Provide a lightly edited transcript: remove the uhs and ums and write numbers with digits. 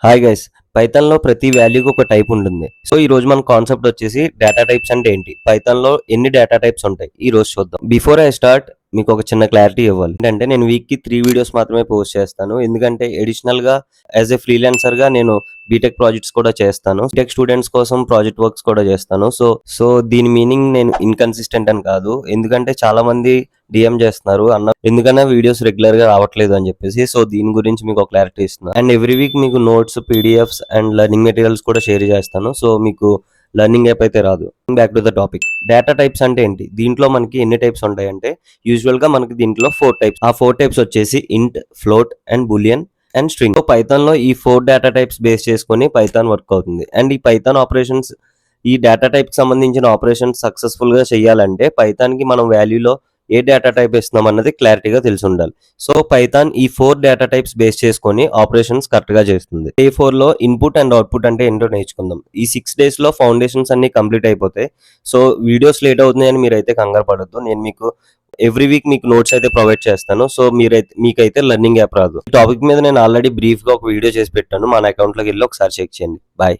Hi guys. పైథాన్‌లో ప్రతి వాల్యూకి ఒక type ఉంటుంది. సో, ఈరోజు మన కాన్సెప్ట్ వచ్చేసి డేటా టైప్స్ అంటే ఏంటి? పైథాన్‌లో ఎన్ని డేటా టైప్స్ ఉంటాయి? ఈరోజు చూద్దాం. బిఫోర్ ఐ స్టార్ట్ మీకు ఒక చిన్న క్లారిటీ ఇవ్వాలి. ఏంటంటే నేను వీక్‌కి 3 వీడియోస్ మాత్రమే పోస్ట్ చేస్తాను. ఎందుకంటే అడిషనల్‌గా యాస్ ఎ ఫ్రీలాన్సర్‌గా నేను బీటెక్ ప్రాజెక్ట్స్ కూడా చేస్తాను. బీటెక్ స్టూడెంట్స్ కోసం ప్రాజెక్ట్ వర్క్స్ కూడా చేస్తాను. సో దీని మీనింగ్ నేను ఇన్‌కన్సిస్టెంట్ అని కాదు. ఎందుకంటే చాలామంది డీఎం చేస్తున్నారు ఎందుకన్నా వీడియోస్ రెగ్యులర్ గా రావట్లేదు అని చెప్పేసి. సో దీని గురించి మీకు ఒక క్లారిటీ ఇస్తున్నాను. అండ్ ఎవ్రీ వీక్ మీకు notes, PDFs and learning materials కూడా షేర్ చేస్తాను. సో మీకు లెర్నింగ్ యాప్ అయితే రాదు. Back to the topic. Data types అంటే ఏంటి? దీంట్లో మనకి ఎన్ని టైప్స్ ఉంటాయంటే యూజువల్ గా మనకి దీంట్లో 4 టైప్స్. ఆ 4 టైప్స్ వచ్చేసి int, float and boolean and string. So python లో ఈ 4 డేటా టైప్స్ బేస్ చేసుకొని పైథాన్ వర్క్ అవుతుంది. అండ్ ఈ పైథాన్ ఆపరేషన్స్, ఈ డేటా టైప్ కి సంబంధించిన ఆపరేషన్స్ సక్సెస్ఫుల్ గా చేయాలంటే పైథాన్ కి మనం వాల్యూలో ఏ డేటా టైప్ ఇస్తున్నాం అన్నది క్లారిటీగా తెలిసి ఉండాలి. సో పైథాన్ ఈ 4 డేటా టైప్స్ బేస్ చేసుకొని ఆపరేషన్స్ కరెక్ట్ గా చేస్తుంది. A4 లో ఇన్పుట్ అండ్ అవుట్పుట్ అంటే ఏంటో నేర్చుకుందాం. ఈ 6 డేస్ లో ఫౌండేషన్స్ అన్ని కంప్లీట్ అయిపోతాయి. సో వీడియోస్ లేట్ అవుతున్నాయని మీరైతే కంగారు పడొద్దు. నేను మీకు ఎవ్రీ వీక్ మీకు నోట్స్ అయితే ప్రొవైడ్ చేస్తాను. సో మీకైతే లెర్నింగ్ యాప్ రాదు. ఈ టాపిక్ మీద నేను ఆల్రెడీ బ్రీఫ్ గా ఒక వీడియో చేసి పెట్టాను. మన అకౌంట్ లోకి వెళ్ళి ఒకసారి చెక్ చేయండి. బాయ్.